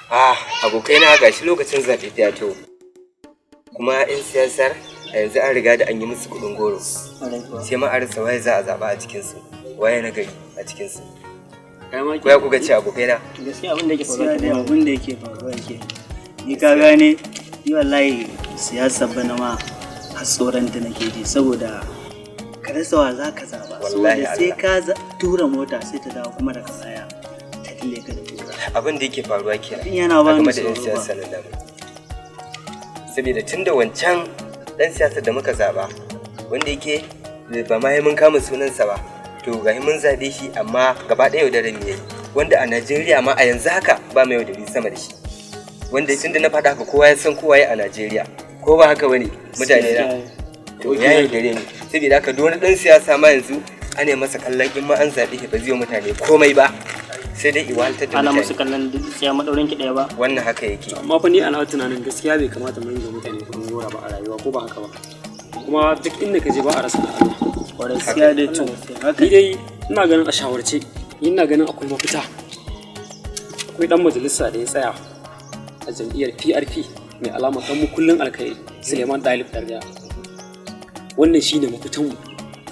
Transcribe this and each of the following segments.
Abokai na gashi lokacin zaɓe ya to. Kuma 'yan siyasar a yanzu an riga da an yi musu kuɗin goro. Sai ma a rasa waye za a zaɓa a cikinsu, waye na gari a cikinsu. Ko ya kuka ce abokai na? Gaskiya abin da yake faruwa yake. Ni ka gane, ni wallahi siyasar bana ma har tsoron da nake ji saboda ka rasa wa za ka zaɓa. Saboda sai ka tura mota sai ta dawo kuma daga baya ta dille ka da tura. Abin da yake faruwa kenan. Yana ba ni tsoro ba. Saboda tun da wancan ɗan siyasar da muka zaɓa wanda yake ba ma mun kama sunansa ba. To ga mun zaɓe shi amma gaba ɗaya yaudarar mu yayi. Wanda a Najeriya ma a yanzu haka ba mai yaudari sama da shi. Wanda tun da na faɗa haka kowa ya san kowa ya a Najeriya. Ko ba haka bane mutane na. To ya yaudare mu. Saboda haka duk wani ɗan siyasa ma yanzu ana masa kallon in ma an zaɓe shi ba zai yi mutane komai ba. Sai dai iwaltar da mutane. Ana musu kallon sai madaurin ki ɗaya ba. Wannan haka yake. Amma fa ni ana tunanin gaskiya bai kamata mu yi mutane kuɗin gora ba a rayuwa ko ba haka ba. Kuma duk inda ka je ba a rasa al'adu. Gaskiya dai to. Ni dai ina ganin a shawarce, ina ganin akwai mafita. Akwai dan majalisa da ya tsaya a jam'iyyar PRP mai alama kan mu kullun alkai Suleiman Dalib Darga. Wannan shine mafitan mu.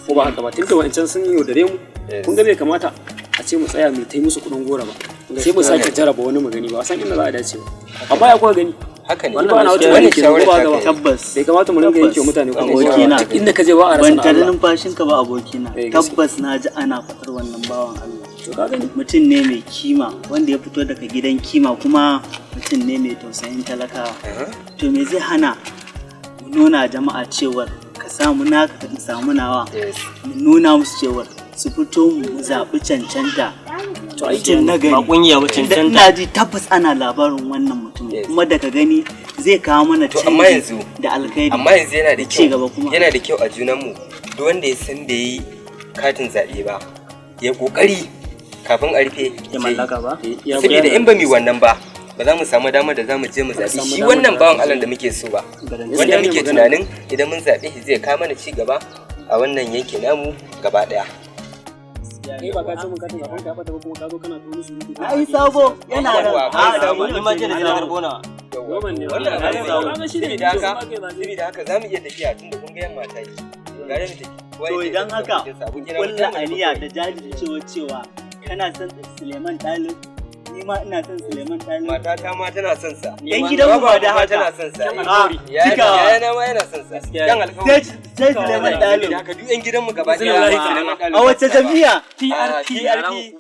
Ko ba haka ba tunda wancan sun yi yaudare mu. Kun ga bai kamata a ce mu tsaya mu tai musu kudin gora ba. Sai mu sake jaraba wani magani ba san inda za a dace ba. Amma ya kuka gani. Haka ne. Wannan shawara ta tabbas. Bai kamata mu ringa yanke mutane kudin abokina. Duk inda ka je ba a rasa ban tare numfashinka ba abokina. Tabbas na ji ana faɗar wannan bawan Allah. Mutum ne mai kima wanda ya fito daga gidan kima kuma mutum ne mai tausayin talakawa. To me zai hana mu nuna jama'a cewar ka samu naka ka samu nawa mu nuna musu cewar su fito mu zaɓi cancanta. To aikin na gani ba kungiya ba cancanta. Ina ji tabbas ana labarin wannan mutum kuma daga gani zai kawo mana canji da alkhairi. Amma yanzu yana da kyau a junanmu duk wanda ya san da yi katin zaɓe ba ya kokari kafin a rufe ya mallaka ba. Saboda in ba mu wannan ba ba za mu samu damar da za mu je mu zaɓi shi wannan bawan Allah da muke so ba. Wanda muke tunanin idan mun zaɓe shi zai kawo mana ci gaba a wannan yankin namu gaba ɗaya. Kai ba ka ce mun katin zaɓen ka fata ba kuma ka zo kana tuni su. Ai sabo yana da sabo ni ma ce da zagar bona. Wannan saboda haka za mu iya tafiya tunda kun ga yamma ta yi. Gare mu tafi. To idan haka kullu aliya da jajircewa cewa kana son Suleiman Dalib ni ma ina son Suleiman Dalib. Matata ma tana son sa. Yan gidan mu ba da haka tana son sa. Yana ma yana son sa. Dan alƙawari. Sai Suleiman Dalib. Haka duk yan gidan mu gaba ɗaya Suleiman Dalib. A wace jami'a? PRP.